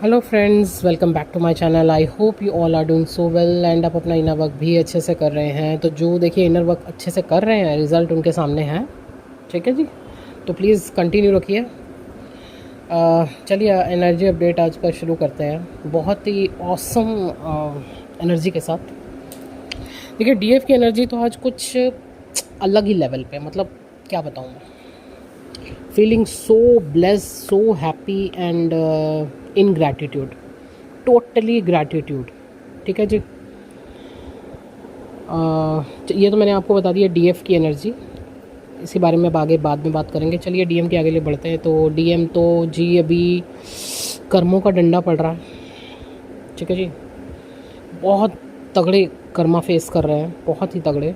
Hello friends, welcome back to my channel. I hope you all are doing so well and आप अपना inner work भी अच्छे से कर रहे हैं। तो जो देखिए इनर वर्क अच्छे से कर रहे हैं, रिज़ल्ट उनके सामने है। ठीक है जी, तो प्लीज़ कंटिन्यू रखिए। चलिए एनर्जी अपडेट आज का शुरू करते हैं बहुत ही ऑसम एनर्जी के साथ। देखिए डीएफ की एनर्जी तो आज कुछ अलग ही लेवल पे, मतलब क्या बताऊँ मैं। Feeling so blessed, so happy and in gratitude, totally gratitude. ठीक है जी। ये तो मैंने आपको बता दिया डीएफ की एनर्जी, इसी बारे में आगे बाद में बात करेंगे। चलिए डीएम के आगे ले बढ़ते हैं। तो डीएम तो जी अभी कर्मों का डंडा पड़ रहा है। ठीक है जी, बहुत तगड़े कर्मा फेस कर रहे हैं, बहुत ही तगड़े।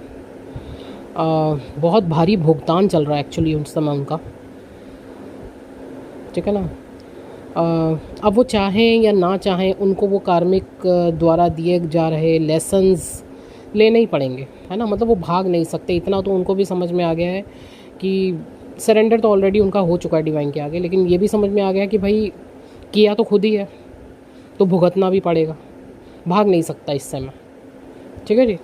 बहुत भारी भुगतान चल रहा है एक्चुअली उस समय उनका। ठीक है ना। अब वो चाहें या ना चाहें, उनको वो कार्मिक द्वारा दिए जा रहे लेसन्स लेने ही पड़ेंगे, है ना। मतलब वो भाग नहीं सकते। इतना तो उनको भी समझ में आ गया है कि सरेंडर तो ऑलरेडी उनका हो चुका है डिवाइन के आगे, लेकिन ये भी समझ में आ गया कि भाई किया तो खुद ही है, तो भुगतना भी पड़ेगा, भाग नहीं सकता इस समय। ठीक है जी।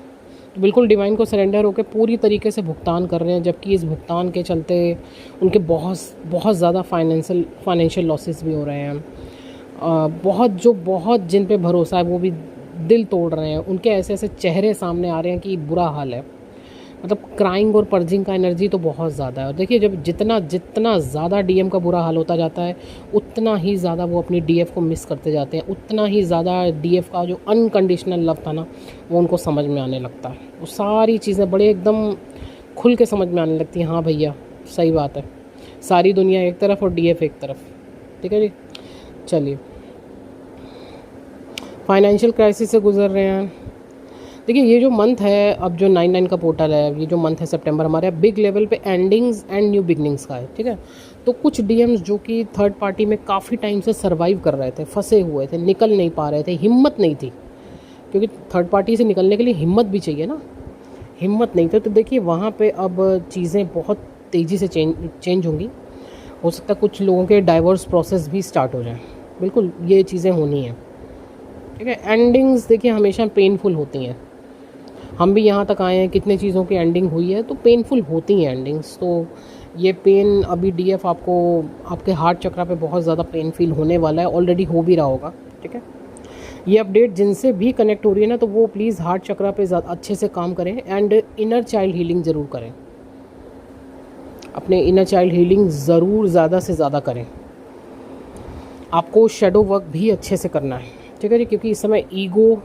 तो बिल्कुल डिवाइन को सरेंडर होकर पूरी तरीके से भुगतान कर रहे हैं, जबकि इस भुगतान के चलते उनके बहुत बहुत ज़्यादा फाइनेंशियल लॉसेस भी हो रहे हैं। बहुत जिन पे भरोसा है वो भी दिल तोड़ रहे हैं। उनके ऐसे ऐसे चेहरे सामने आ रहे हैं कि बुरा हाल है। मतलब क्राइंग और पर्जिंग का एनर्जी तो बहुत ज़्यादा है। और देखिए जब जितना जितना ज़्यादा डीएम का बुरा हाल होता जाता है, उतना ही ज़्यादा वो अपनी डीएफ को मिस करते जाते हैं। उतना ही ज़्यादा डीएफ का जो अनकंडीशनल लव था ना, वो उनको समझ में आने लगता है। वो सारी चीज़ें बड़े एकदम खुल के समझ में आने लगती हैं। हाँ भैया, सही बात है, सारी दुनिया एक तरफ और डीएफ एक तरफ। ठीक है जी। चलिए, फाइनेंशियल क्राइसिस से गुजर रहे हैं। देखिए ये जो मंथ है, अब जो 9/9 का पोर्टल है, ये जो मंथ है सितंबर, हमारे बिग लेवल पे एंडिंग्स एंड न्यू बिगनिंग्स का है। ठीक है। तो कुछ डीएम्स जो कि थर्ड पार्टी में काफ़ी टाइम से सरवाइव कर रहे थे, फंसे हुए थे, निकल नहीं पा रहे थे, हिम्मत नहीं थी, क्योंकि थर्ड पार्टी से निकलने के लिए हिम्मत भी चाहिए ना। हिम्मत नहीं थी, तो देखिए वहाँ पे अब चीज़ें बहुत तेज़ी से चेंज होंगी। हो सकता है कुछ लोगों के डाइवोर्स प्रोसेस भी स्टार्ट हो जाए। बिल्कुल ये चीज़ें होनी हैं। ठीक है। एंडिंग्स देखिए हमेशा पेनफुल होती हैं। हम भी यहाँ तक आए हैं, कितने चीज़ों की एंडिंग हुई है, तो पेनफुल होती हैं एंडिंग्स। तो ये पेन अभी डीएफ आपको आपके हार्ट चक्रा पे बहुत ज़्यादा पेन फील होने वाला है, ऑलरेडी हो भी रहा होगा। ठीक है। ये अपडेट जिनसे भी कनेक्ट हो रही है ना, तो वो प्लीज़ हार्ट चक्रा पे अच्छे से काम करें एंड इनर चाइल्ड हीलिंग ज़रूर करें। अपने इनर चाइल्ड हीलिंग ज़रूर ज़्यादा से ज़्यादा करें। आपको शेडो वर्क भी अच्छे से करना है। ठीक है जी, क्योंकि इस समय ईगो,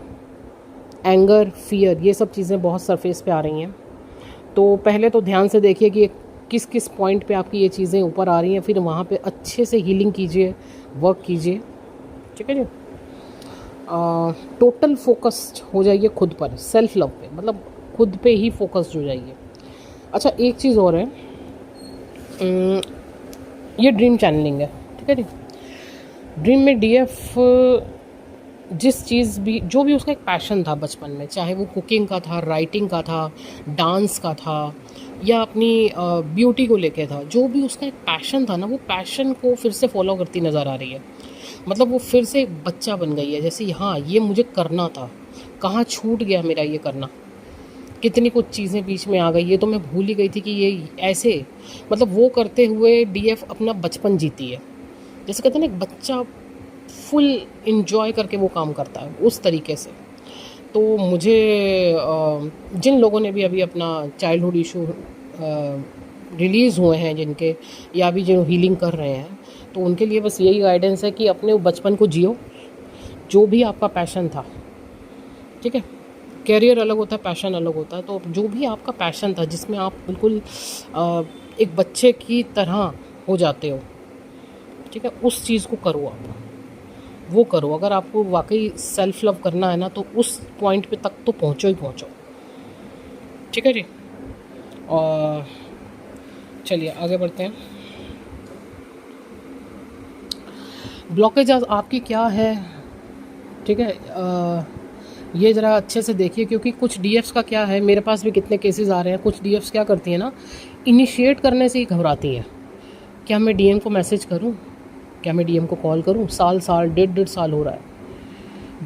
एंगर, फियर, ये सब चीज़ें बहुत सरफेस पे आ रही हैं। तो पहले तो ध्यान से देखिए कि किस किस पॉइंट पे आपकी ये चीज़ें ऊपर आ रही हैं, फिर वहाँ पे अच्छे से हीलिंग कीजिए, वर्क कीजिए। ठीक है जी। टोटल फोकस्ड हो जाइए खुद पर, सेल्फ लव पे, मतलब खुद पे ही फोकस्ड हो जाइए। अच्छा एक चीज़ और है, ये ड्रीम चैनलिंग है। ठीक है जी। ड्रीम में डीएफ जिस चीज़ भी, जो भी उसका एक पैशन था बचपन में, चाहे वो कुकिंग का था, राइटिंग का था, डांस का था, या अपनी ब्यूटी को लेके था, जो भी उसका एक पैशन था ना, वो पैशन को फिर से फॉलो करती नज़र आ रही है। मतलब वो फिर से एक बच्चा बन गई है, जैसे हाँ ये मुझे करना था, कहाँ छूट गया मेरा ये करना, कितनी कुछ चीज़ें बीच में आ गई, ये तो मैं भूल ही गई थी कि ये ऐसे। मतलब वो करते हुए डीएफ अपना बचपन जीती है। जैसे कहते हैं ना, एक बच्चा फुल इंजॉय करके वो काम करता है, उस तरीके से। तो मुझे जिन लोगों ने भी अभी अपना चाइल्डहुड इशू रिलीज़ हुए हैं जिनके, या अभी जो हीलिंग कर रहे हैं, तो उनके लिए बस यही गाइडेंस है कि अपने बचपन को जियो, जो भी आपका पैशन था। ठीक है। कैरियर अलग होता है, पैशन अलग होता है। तो जो भी आपका पैशन था, जिसमें आप बिल्कुल एक बच्चे की तरह हो जाते हो, ठीक है, उस चीज़ को करो आप, वो करो। अगर आपको वाकई सेल्फ लव करना है ना, तो उस पॉइंट पे तक तो पहुँचो ही पहुँचो। ठीक है जी। और चलिए आगे बढ़ते हैं। ब्लॉकेज आपकी क्या है? ठीक है। ये ज़रा अच्छे से देखिए, क्योंकि कुछ डीएफ्स का क्या है, मेरे पास भी कितने केसेस आ रहे हैं। कुछ डीएफ्स क्या करती हैं ना, इनिशिएट करने से ही घबराती हैं। क्या मैं डीएम को मैसेज करूं? क्या मैं डीएम को कॉल करूं? साल डेढ़ साल हो रहा है,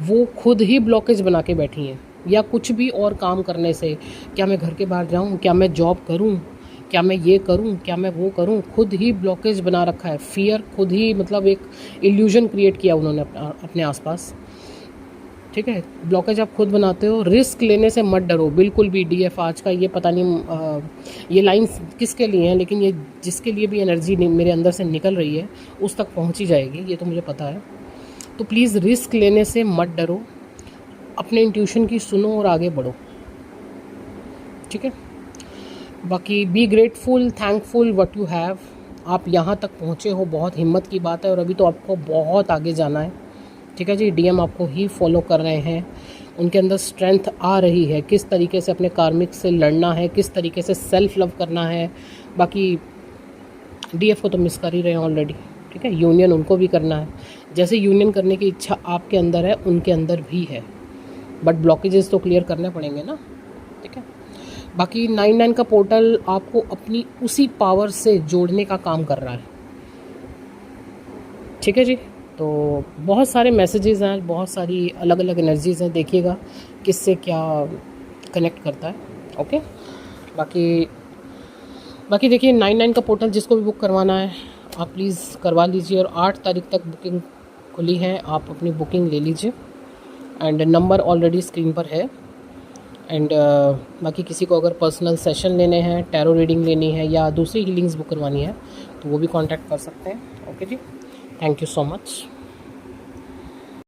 वो खुद ही ब्लॉकेज बना के बैठी हैं। या कुछ भी और काम करने से, क्या मैं घर के बाहर जाऊं, क्या मैं जॉब करूं, क्या मैं ये करूं, क्या मैं वो करूं, खुद ही ब्लॉकेज बना रखा है। फियर खुद ही, मतलब एक इल्यूजन क्रिएट किया उन्होंने अपने आसपास। ठीक है, ब्लॉकेज आप खुद बनाते हो। रिस्क लेने से मत डरो बिल्कुल भी। डीएफ आज का ये पता नहीं ये लाइंस किसके लिए हैं, लेकिन ये जिसके लिए भी एनर्जी मेरे अंदर से निकल रही है उस तक पहुंच ही जाएगी, ये तो मुझे पता है। तो प्लीज़ रिस्क लेने से मत डरो, अपने इंट्यूशन की सुनो और आगे बढ़ो। ठीक है, बाकी be grateful, thankful what you have. आप यहाँ तक पहुँचे हो, बहुत हिम्मत की बात है, और अभी तो आपको बहुत आगे जाना है। ठीक है जी, डीएम आपको ही फॉलो कर रहे हैं, उनके अंदर स्ट्रेंथ आ रही है, किस तरीके से अपने कार्मिक से लड़ना है, किस तरीके से सेल्फ लव करना है। बाकी डीएफ को तो मिस कर ही रहे हैं ऑलरेडी। ठीक है, यूनियन उनको भी करना है, जैसे यूनियन करने की इच्छा आपके अंदर है उनके अंदर भी है, बट ब्लॉकेजेस तो क्लियर करने पड़ेंगे ना। ठीक है, बाकी 99 का पोर्टल आपको अपनी उसी पावर से जोड़ने का काम कर रहा है। ठीक है जी, तो बहुत सारे मैसेजेस हैं, बहुत सारी अलग अलग एनर्जीज़ हैं, देखिएगा किससे क्या कनेक्ट करता है। ओके, बाकी बाकी देखिए 99 का पोर्टल जिसको भी बुक करवाना है आप प्लीज़ करवा लीजिए, और 8 तारीख तक बुकिंग खुली है, आप अपनी बुकिंग ले लीजिए। एंड नंबर ऑलरेडी स्क्रीन पर है। एंड बाकी किसी को अगर पर्सनल सेशन लेने हैं, टैरो रीडिंग लेनी है या दूसरी हीलिंग्स बुक करवानी है तो वो भी कांटेक्ट कर सकते हैं। ओके जी, थैंक यू सो मच।